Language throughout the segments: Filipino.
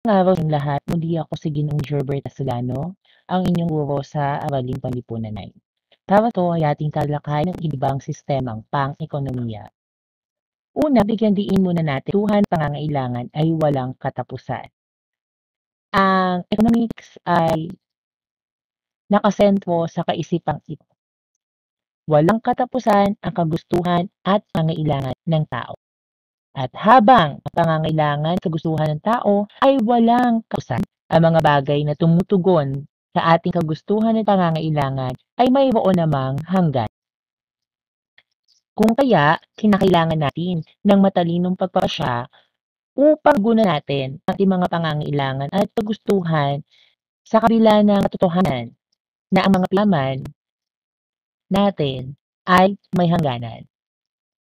Araw sa lahat, muli ako si Ginoong Gilberta Solano, ang inyong guro sa Araling Panlipunan 9. Para 'to ay ating talakayin ng ibang sistemang pang-ekonomiya. Una, bigyan diin muna natin tuhan pangangailangan ay walang katapusan. Ang economics ay nakasentro sa kaisipang ito. Walang katapusan ang kagustuhan at pangangailangan ng tao. At habang ang pangangailangan sa kagustuhan ng tao ay walang katapusan, ang mga bagay na tumutugon sa ating kagustuhan at pangangailangan ay mayroon namang hanggan. Kung kaya, kinakailangan natin ng matalinong pagpapasya upang guna natin ang ating mga pangangailangan at kagustuhan sa kabila ng katotohanan na ang mga plaman natin ay may hangganan.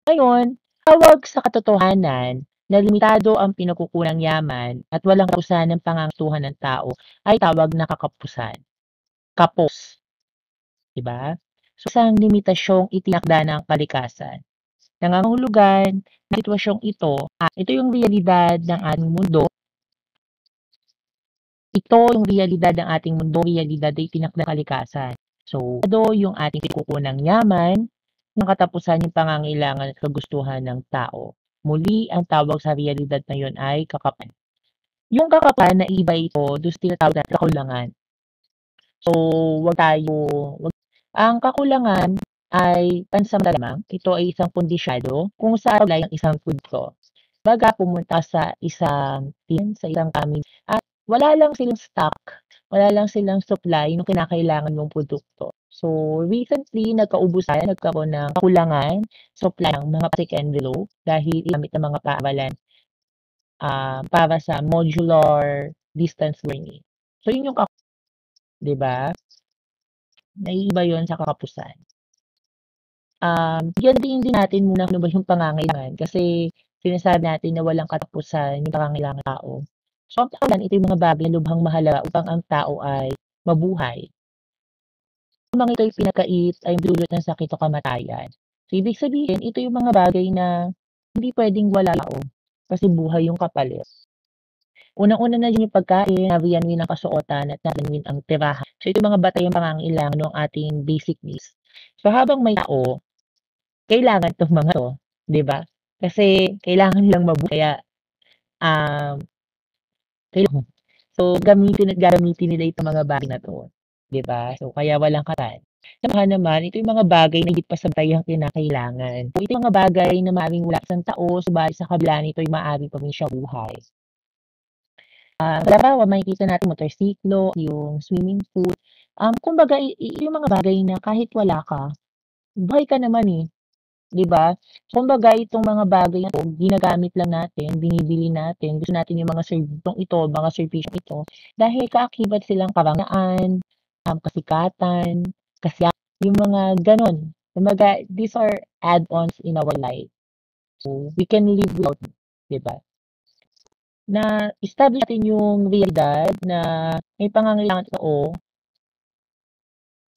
Ngayon, tawag sa katotohanan na limitado ang pinagkukunang yaman at walang katapusan ng pangangailangan ng tao ay tawag na kakapusan, kapos, 'di ba? So, isang limitasyong itinakda ng kalikasan. Nangangahulugan na sitwasyong ito yung realidad ng ating mundo, ito yung realidad ng ating mundo, realidad ay itinakda ng kalikasan. So, yung ating pinagkukunang yaman, ng katapusan yung pangangailangan at kagustuhan ng tao. Muli, ang tawag sa realidad na yun ay kakapan. Yung kakapan na iba ito, doon tinatawag natin kakulangan. So, wag tayo, wag, ang kakulangan ay pansamantala lamang. Ito ay isang kondisyado kung saan wala ang isang produkto. Baga pumunta sa isang tin, sa isang family, at wala lang silang stock, wala lang silang supply ng kinakailangan mong produkto. So, recently, nagkaroon ng kakulangan, supply ng mga plastic envelope dahil gamit ng mga paaralan para sa modular distance learning. So, yun yung 'di ba? Naiiba yun sa kakapusan. Bigyan din natin muna kung ano ba yung pangangailangan kasi sinasabi natin na walang katapusan yung pangangailangan ng tao. So, ang kakulangan, ito yung mga bagay na lubhang mahalaga upang ang tao ay mabuhay. Kung mga ito'y pinakait ay dulot ng sakit o kamatayan. So, ibig sabihin, ito yung mga bagay na hindi pwedeng wala tao kasi buhay yung kapalit. Unang-una na diyan yung pagkain, nabiyanwin ang kasuotan at nabiyanwin ang tirahan. So, ito yung mga batayang pangangailangan ng ating basic needs. So, habang may tao, kailangan 'tong mga 'to, 'di ba? Kasi kailangan nilang mabuhay kaya, um, kailangan so gamitin at gagamitin nila itong mga bagay na 'to, 'di ba? So kaya walang katan. Sa iba naman, ito yung mga bagay na higit pa sa batayang kinakailangan. So ito yung mga bagay na maaaring wala sa isang tao, subalit sa kabila nito ay maaari pa rin siyang buhay. Halimbawa makikita natin motorsiklo, yung swimming pool, kumbaga yung mga bagay na kahit wala ka, buhay ka naman, eh. 'Di ba? Kumbaga itong mga bagay na 'to ginagamit lang natin, binibili natin, gusto natin yung mga serbisong ito, mga serbisyong ito dahil kaakibat silang karangyaan, kasikatan, kasiyahan, yung mga gano'n. Kumbaga these are add-ons in our life. So, we can live without it, 'di ba? Na-establish natin yung realidad na may pangangailangan tao,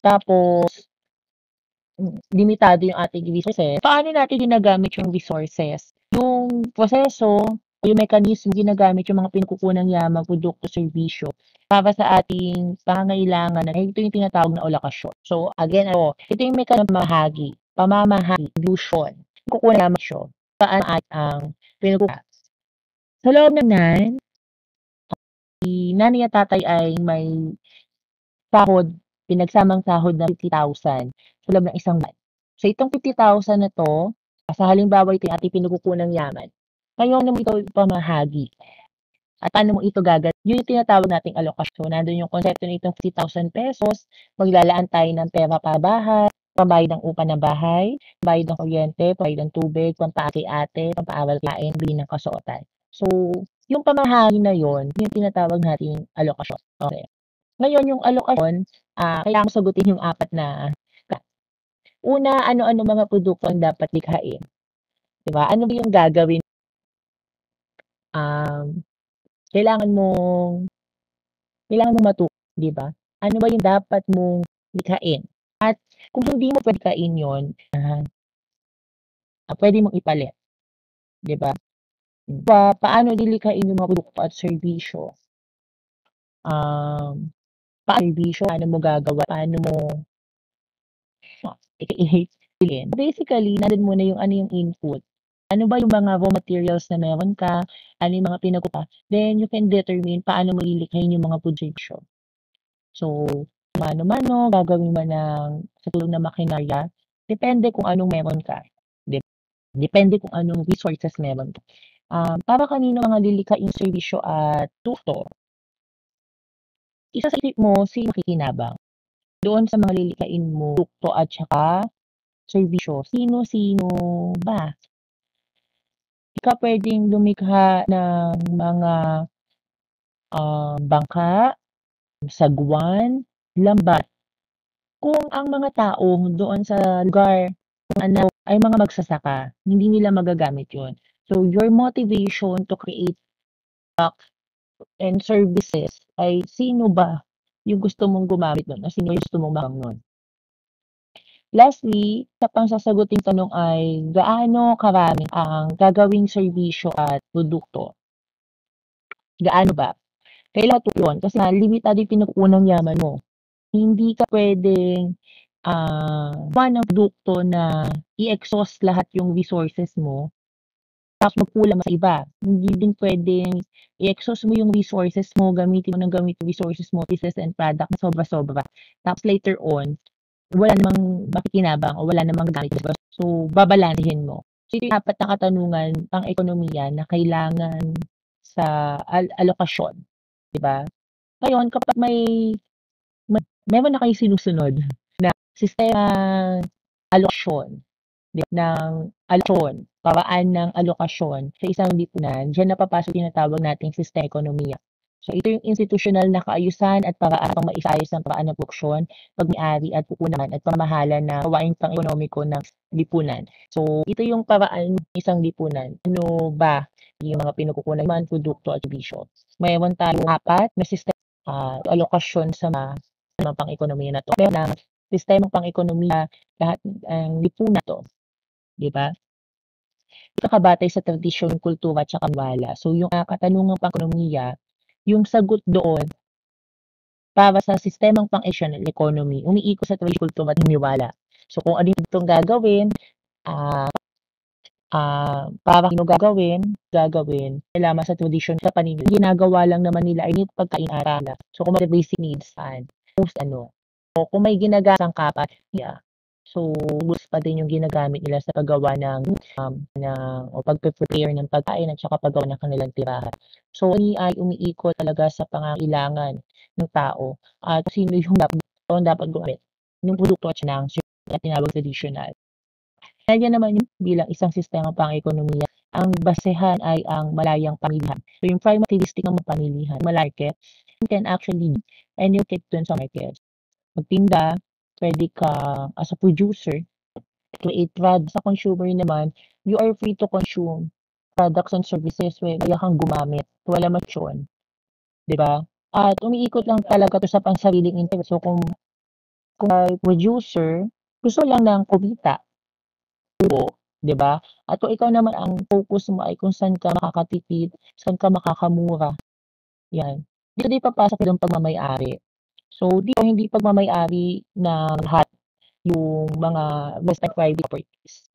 tapos limitado yung ating resources, paano natin ginagamit yung resources? Yung proseso o yung mekanismo ginagamit yung mga pinagkukunang yaman, produkto, serbisyo para sa ating pangangailangan na ito yung tinatawag na alokasyon. So again, ito yung pamamahagi, distribution, kukunan naman siya, saan ang pinagkukunan. Sa loob ng nan, si nanay at tatay ay may sahod, pinagsamang sahod na 50,000 sa loob ng isang buwan. So itong 50,000 na 'to, sa halimbawa ito yung ating pinagkukunang yaman, ngayon mo ito ipamahagi at paano mo ito yun yung tinatawag nating alokasyon. Nandun yung konsepto nitong ₱50,000, maglalaan tayo ng pera para bahay, pambayad ng upa ng bahay, bayad ng kuryente, bayad ng tubig, pampaati-ate, pampaaral kain, bili ng kasuotan. So, yung pamahagi na yun, yung tinatawag nating alokasyon, okey. Ngayon yung alokasyon, kailangan mo sagutin yung apat na una, ano-ano mga produkto ang dapat likhain, 'di ba? Ano ba yung gagawin, um, kailangan mong kailangan mong 'di ba? Ano ba yung dapat mong likhain at kung hindi mo puwede likhain yun, puwede mong ipalit, 'di ba? Paano lilikhain yung mga produkto at serbisyo? um, serbisyo, paano mo gagawa, paano mo bilhin. Basically, nandun muna yung ano yung input. Ano ba yung mga raw materials na meron ka, ano yung mga then you can determine paano mo lilikhain yung mga food serbisyo. So, mano-mano, gagawin mo sa tulong ng makinarya, depende kung anong meron ka. Depende kung anong resources meron ka. Para kanino mga lilikhaing serbisyo at tukto, isa sa isip mo, sino makikinabang? Doon sa mga lilikhain mo, tukto at saka serbisyo, sino-sino ba? Di ka pwedeng lumikha ng mga bangka, sagwan, lambat, kung ang mga tao doon sa lugar kung ano ay mga magsasaka, hindi nila magagamit yun. So, your motivation to create products and services ay sino ba yung gusto mong gumamit nun o sino yung gusto mong makamit nun. Lastly, isa pang sasaguting tanong ay gaano karami ang gagawing serbisyo at produkto? Gaano ba? Kailan yun? Kasi nga, limitado yung pinagkukunang yaman mo. Hindi ka pwedeng gawa ng produkto na i-exhaust lahat yung resources mo tapos magkulang sa iba. Hindi din pwedeng i-exhaust mo yung resources mo, gamitin mo ng gamit yung resources mo, pieces and product na sobra-sobra. Tapos later on, wala namang makikinabang o wala namang gamit. So, babalansehin mo. So, ito yung apat na katanungan pang-ekonomiya na kailangan sa alokasyon. Diba? Ngayon, kapag meron na kayong sinusunod na sistemang alokasyon, ng alokasyon, paraan ng alokasyon sa isang lipunan, diyan na papasok yung tinatawag nating sistema ekonomiya. So, ito yung institusyonal na kaayusan at paraan pang maisaayos ng paraan ng produksyon, pag-may-ari at pupunan at pamamahala ng gawain pang-ekonomiko ng lipunan. So, ito yung paraan ng isang lipunan. Ano ba yung mga pinagkukunan man, produkto at serbisyo? Mayroon tayong apat na sistema alokasyon sa mga pang-ekonomiya na to. Meron ng sistemang pang-ekonomiya lahat ng lipunan to. Di ba? Kakabatay sa tradisyon, kultura at saka paniniwala. So yung katanungang pang-ekonomiya, yung sagot doon para sa sistemang pang-national economy, umiikot sa tradisyon, kultura at paniniwala. So kung ano yung itong gagawin, ah para sino gagawin, kailangan sa tradisyon sa paniniwala. Ginagawa lang naman nila ay need pagkain-aralan. So kung may basic needs most o kung may ginagasang kapat, yeah. So, tools pa din yung ginagamit nila sa paggawa o pagpe-prepare ng pagkain at saka paggawa ng kanilang tirahan. So, ay umiikot talaga sa pangangailangan ng tao at sino yung dapat gumamit ng produkto at ng na tinawag traditional. Kaya naman yung bilang isang sistema pang-ekonomiya, ang basehan ay ang malayang pamilihan. So, yung prime materialistic ng pamilihan, market, you can actually and you dun sa market. Magtinda, pwede ka as a producer, create products. Sa consumer naman, you are free to consume products and services where kaya kang gumamit. Wala masyon. Diba? At umiikot lang talaga to sa pansariling interest. So, kung ay producer, gusto lang ng kumita, di ba? At kung ikaw naman ang focus mo ay kung saan ka makakatipid, saan ka makakamura, yan. Dito di papasok yung pagmamay-ari. So, dito hindi pagmamay-ari ng lahat yung mga basta private properties.